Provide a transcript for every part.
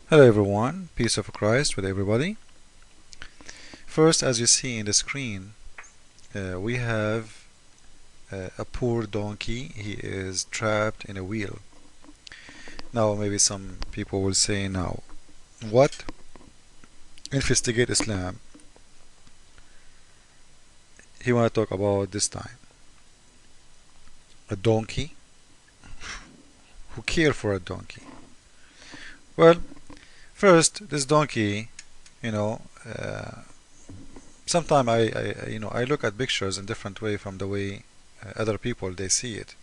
Hello everyone, peace of Christ with everybody. First, as you see in the screen, we have a poor donkey. He is trapped in a wheel. Now maybe some people will say, now what investigate Islam he want to talk about this time? A donkey? Who care for a donkey? Well, first, this donkey, you know, sometimes I look at pictures in different way from the way other people they see it.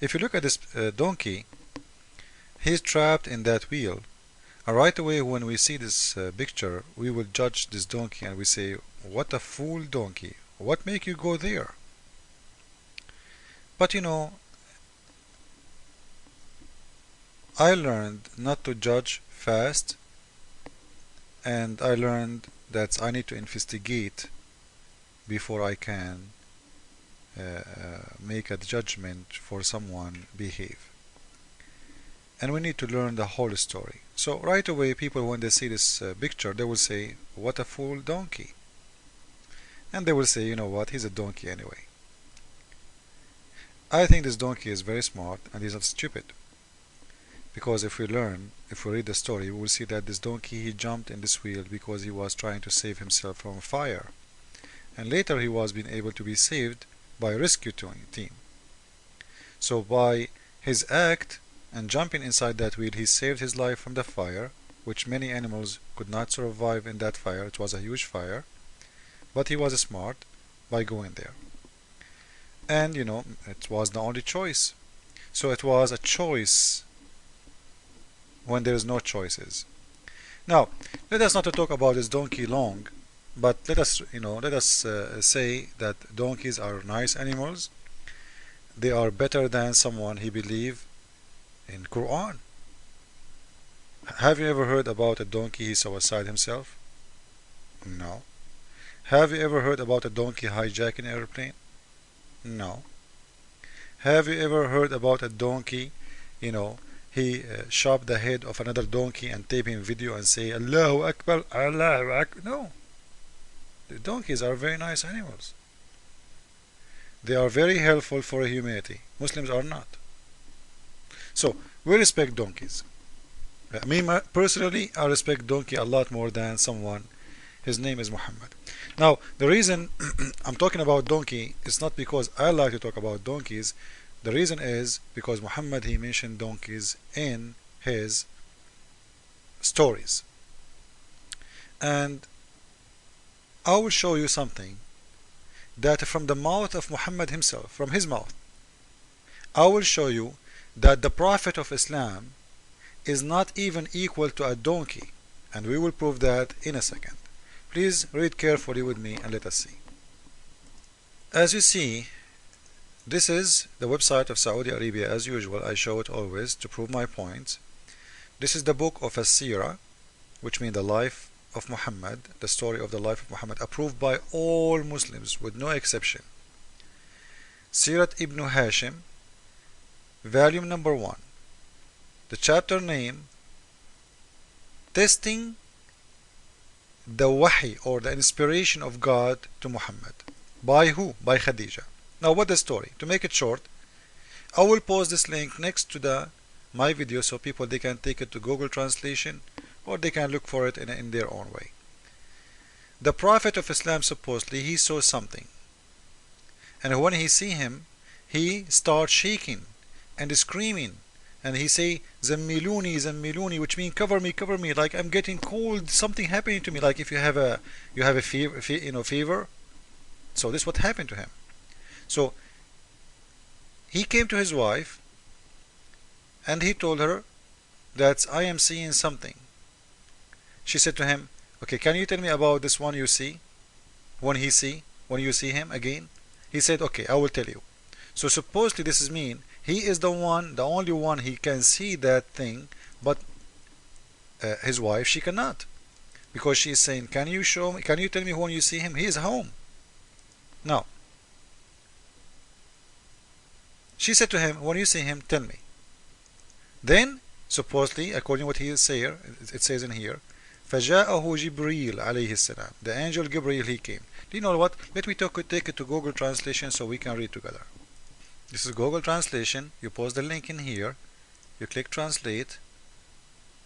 If you look at this donkey, he's trapped in that wheel. And right away when we see this picture, we will judge this donkey and we say, what a fool donkey. What make you go there? But I learned not to judge fast, and I learned that I need to investigate before I can make a judgment for someone behave. And we need to learn the whole story. So right away people, when they see this picture, they will say, what a fool donkey. And they will say, you know what, he's a donkey anyway. I think this donkey is very smart and he's not stupid. Because if we read the story, we will see that this donkey, he jumped in this wheel because he was trying to save himself from fire. And later he was being able to be saved by a rescue team. So by his act and jumping inside that wheel, he saved his life from the fire, which many animals could not survive in that fire. It was a huge fire. But he was smart by going there. And it was the only choice. So it was a choice when there is no choices. Now, let us not talk about this donkey long, but let us say that donkeys are nice animals. They are better than someone he believe in Quran. Have you ever heard about a donkey he suicide himself? No. Have you ever heard about a donkey hijacking an airplane? No. Have you ever heard about a donkey, he chopped the head of another donkey and tape him video and say Allahu Akbar, Allahu Akbar? No. The donkeys are very nice animals. They are very helpful for humanity. Muslims are not. So we respect donkeys. Me personally, I respect donkey a lot more than someone. His name is Muhammad. Now the reason I'm talking about donkey is not because I like to talk about donkeys. The reason is because Muhammad, he mentioned donkeys in his stories. And I will show you something that from the mouth of Muhammad himself, from his mouth, I will show you that the Prophet of Islam is not even equal to a donkey, and we will prove that in a second. Please read carefully with me and let us see. As you see, this is the website of Saudi Arabia. As usual, I show it always to prove my point. This is the book of As-Sirah, which means the life of Muhammad, the story of the life of Muhammad, approved by all Muslims with no exception. Sirat ibn Hashim, volume number 1. The chapter name, Testing the Wahi, or the inspiration of God to Muhammad. By who? By Khadija. Now what the story? To make it short, I will post this link next to my video so people, they can take it to Google Translation, or they can look for it in their own way. The Prophet of Islam, supposedly, he saw something, and when he see him, he starts shaking and screaming, and he say Zammiluni, Zammiluni, which means cover me, like I'm getting cold, something happening to me, like if you have a fever. So this what happened to him. So he came to his wife and he told her that I am seeing something. She said to him, okay, can you tell me about this one you see? When you see him again? He said, okay, I will tell you. So supposedly this is mean he is the only one he can see that thing, but his wife, she cannot, because she is saying, can you tell me when you see him? He is home. Now she said to him, when you see him, tell me. Then supposedly, according to what he is here, it says in here, فجاءه جبريل عليه السلام. The angel Gabriel, he came. Do you know what? Let me take it to Google Translation so we can read together. This is Google Translation. You post the link in here. You click translate,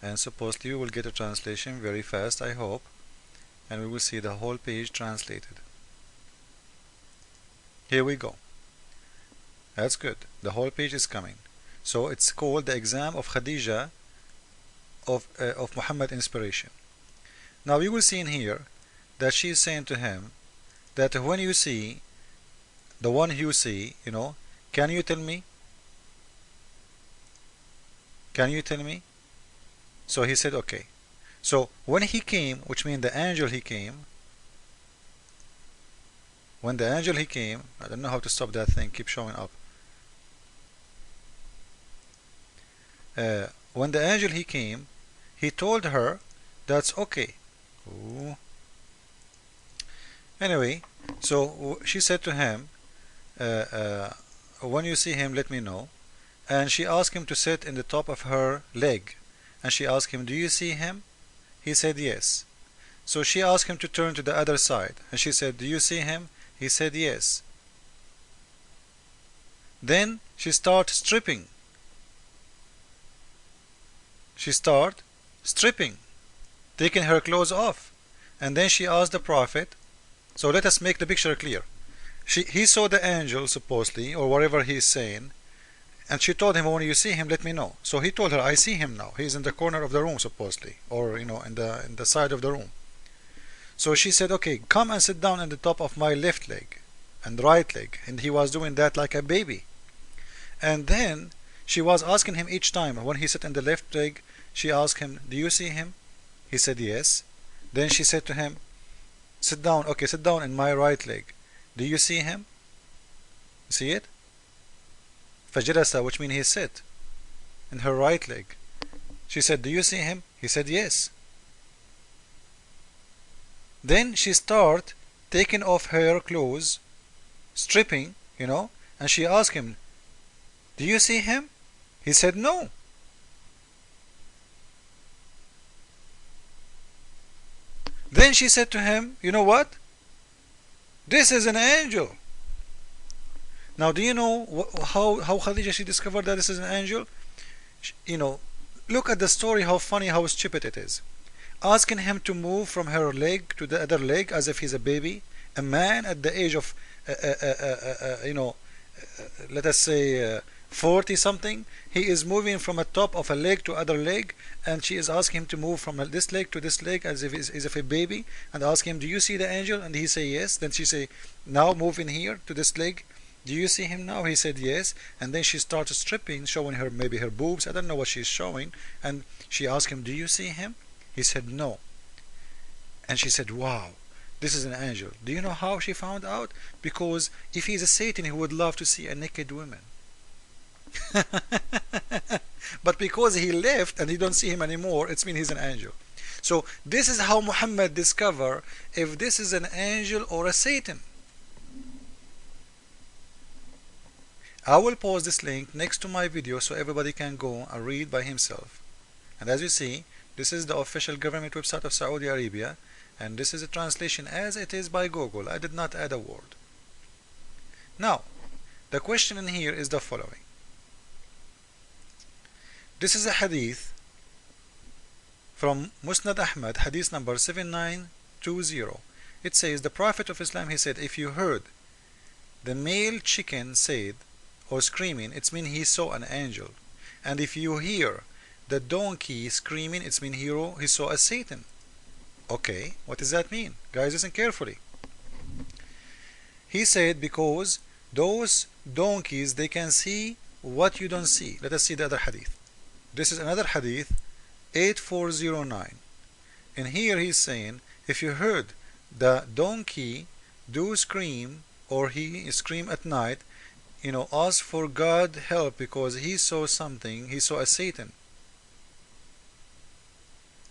and supposedly you will get a translation very fast, I hope, and we will see the whole page translated. Here we go. That's good. The whole page is coming. So it's called the exam of Khadija of Muhammad inspiration. Now you will see in here that she is saying to him that when you see the one you see, can you tell me? Can you tell me? So he said, okay. So when he came, which means the angel he came, when the angel he came, I don't know how to stop that thing, keep showing up. When the angel he came, he told her that's okay. Ooh. Anyway, so she said to him, when you see him, let me know. And she asked him to sit in the top of her leg. And she asked him, do you see him? He said yes. So she asked him to turn to the other side. And she said, do you see him? He said yes. Then she started stripping. She started stripping, taking her clothes off. And then she asked the Prophet, so let us make the picture clear. He saw the angel, supposedly, or whatever he is saying, and she told him, when you see him, let me know. So he told her, I see him now. He's in the corner of the room, supposedly, or in the side of the room. So she said, okay, come and sit down on the top of my left leg and right leg. And he was doing that like a baby. And then she was asking him each time, when he sat in the left leg, she asked him, do you see him? He said yes. Then she said to him, sit down, okay, sit down in my right leg. Do you see him? See it? فجلس, which means he sit in her right leg. She said, do you see him? He said yes. Then she started taking off her clothes, stripping, and she asked him, do you see him? He said no. Then she said to him, you know what? This is an angel. Now, do you know how Khadija, she discovered that this is an angel? Look at the story, how funny, how stupid it is. Asking him to move from her leg to the other leg as if he's a baby. A man at the age of, let us say 40 something, he is moving from a top of a leg to other leg, and she is asking him to move from this leg to this leg as if a baby, and ask him, do you see the angel? And he say yes. Then she say, now move in here to this leg. Do you see him now? He said yes. And then she started stripping, showing her maybe her boobs. I don't know what she's showing. And she asked him, do you see him? He said no. And she said, wow, this is an angel. Do you know how she found out? Because if he's a Satan, he would love to see a naked woman. But because he left and you don't see him anymore, it means he's an angel. So this is how Muhammad discover if this is an angel or a Satan. I will post this link next to my video so everybody can go and read by himself. And as you see, this is the official government website of Saudi Arabia, and this is a translation as it is by Google. I did not add a word. Now, the question in here is the following. This is a hadith from Musnad Ahmad, hadith number 7920. It says, the Prophet of Islam, he said, if you heard the male chicken said or screaming, it means he saw an angel. And if you hear the donkey screaming, it means he saw a Satan. Okay, what does that mean? Guys, listen carefully. He said because those donkeys, they can see what you don't see. Let us see the other hadith. This is another hadith, 8409. And here he's saying, if you heard the donkey do scream, or he scream at night, ask for God help because he saw something, he saw a Satan.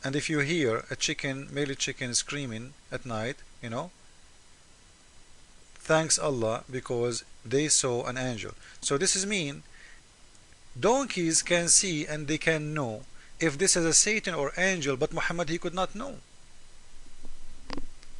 And if you hear a chicken, male chicken screaming at night, thanks Allah because they saw an angel. So this is mean Donkeys can see and they can know if this is a Satan or angel, but Muhammad, he could not know.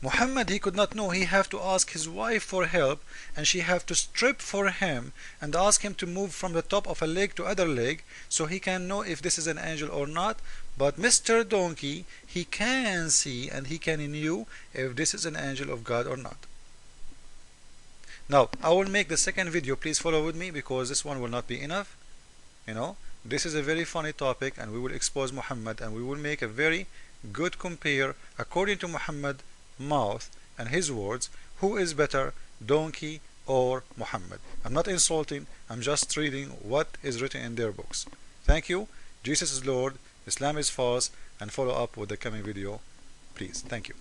Muhammad, he could not know. He have to ask his wife for help, and she have to strip for him and ask him to move from the top of a leg to other leg so he can know if this is an angel or not. But Mr. Donkey, he can see and he can know if this is an angel of God or not. Now I will make the second video. Please follow with me because this one will not be enough. This is a very funny topic, and we will expose Muhammad, and we will make a very good compare according to Muhammad mouth and his words, who is better, donkey or Muhammad. I'm not insulting, I'm just reading what is written in their books. Thank you. Jesus is Lord, Islam is false, and follow up with the coming video, please. Thank you.